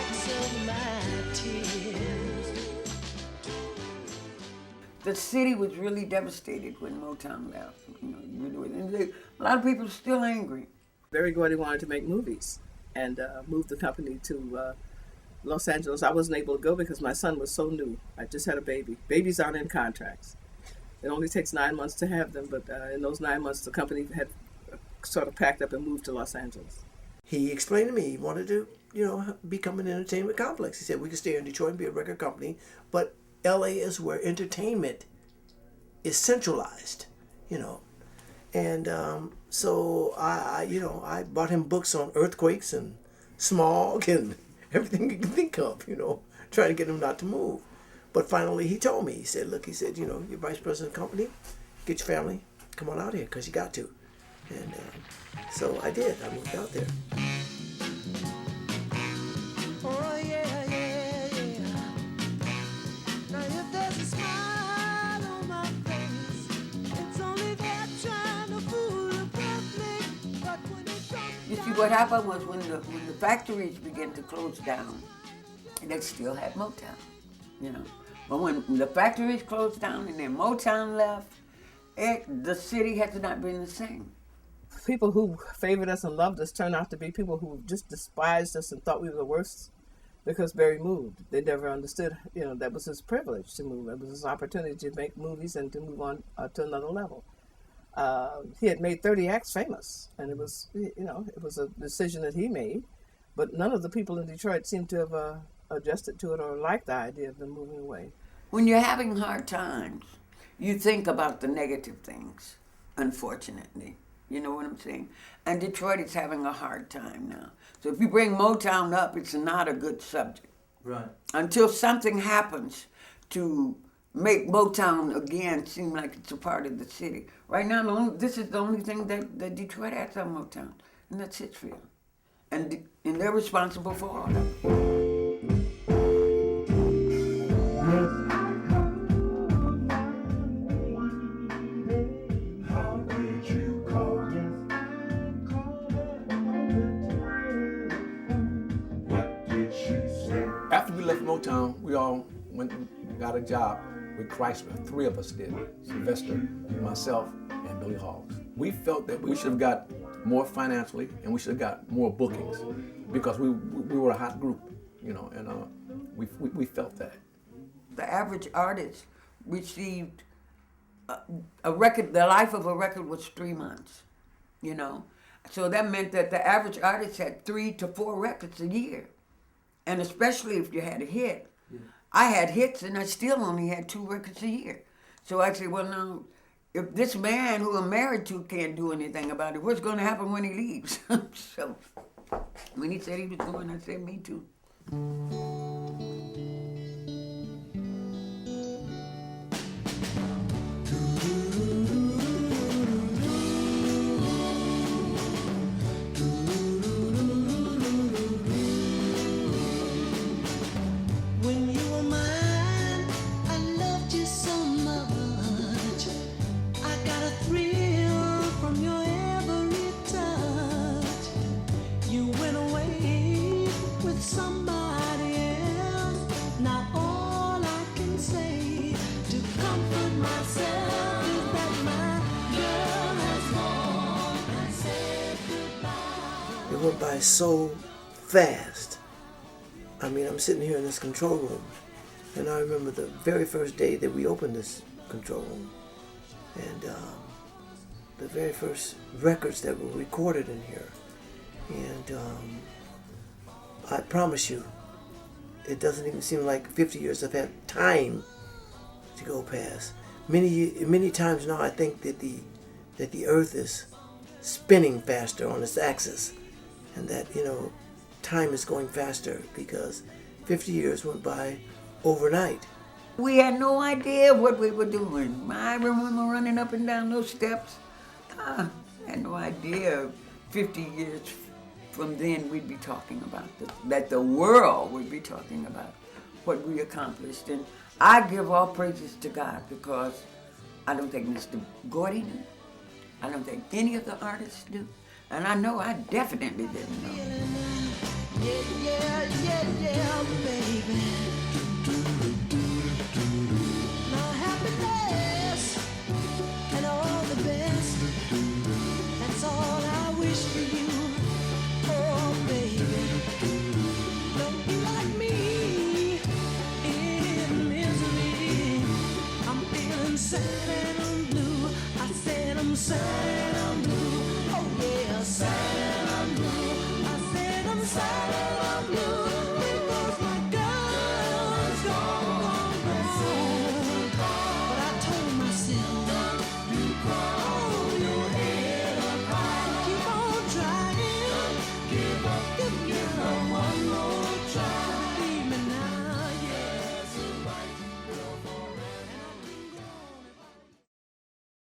backs of my tears. The city was really devastated when Motown left. And a lot of people are still angry. Barry Gordy wanted to make movies and moved the company to Los Angeles. I wasn't able to go because my son was so new. I just had a baby. Babies aren't in contracts. It only takes 9 months to have them, but in those 9 months, the company had sort of packed up and moved to Los Angeles. He explained to me he wanted to, become an entertainment complex. He said we could stay in Detroit and be a record company, but LA is where entertainment is centralized, And so I bought him books on earthquakes and smog and everything you can think of, trying to get him not to move. But finally he told me, he said, you're vice president of the company, get your family, come on out here, because you got to. And so I did. I moved out there. Oh yeah, yeah, yeah. Now if there's a smile on my face, it's only that trying to fool the public. But when it comes You see, what happened was when the factories began to close down, they still had Motown, But when the factories closed down and then Motown left, the city has not been the same. People who favored us and loved us turned out to be people who just despised us and thought we were the worst because Barry moved. They never understood, that was his privilege to move. It was his opportunity to make movies and to move on to another level. He had made 30 Acts famous, and it was, it was a decision that he made, but none of the people in Detroit seemed to have adjusted to it or liked the idea of them moving away. When you're having hard times, you think about the negative things, unfortunately. You know what I'm saying? And Detroit is having a hard time now. So if you bring Motown up, it's not a good subject. Right. Until something happens to make Motown again seem like it's a part of the city. Right now, this is the only thing that Detroit has on Motown, and that's Hitchfield. And they're responsible for all of it. After we left Motown, we all went and got a job with Chrysler. 3 of us did, Sylvester, myself, and Billy Hawes. We felt that we should have got more financially and we should have got more bookings because we were a hot group, and we felt that. The average artist received a record, the life of a record was 3 months, So that meant that the average artist had 3 to 4 records a year. And especially if you had a hit. Yeah. I had hits and I still only had 2 records a year. So I said, well, now, if this man who I'm married to can't do anything about it, what's going to happen when he leaves? So when he said he was going, I said, me too. It went by so fast. I mean, I'm sitting here in this control room, and I remember the very first day that we opened this control room, and the very first records that were recorded in here. And I promise you, it doesn't even seem like 50 years I've had time to go past. Many times now I think that the earth is spinning faster on its axis, and that, time is going faster because 50 years went by overnight. We had no idea what we were doing. I remember running up and down those steps. I had no idea 50 years from then we'd be talking about that the world would be talking about what we accomplished. And I give all praises to God because I don't think Mr. Gordy knew. I don't think any of the artists do. And I know I definitely didn't know. yeah, yeah, yeah. yeah, baby.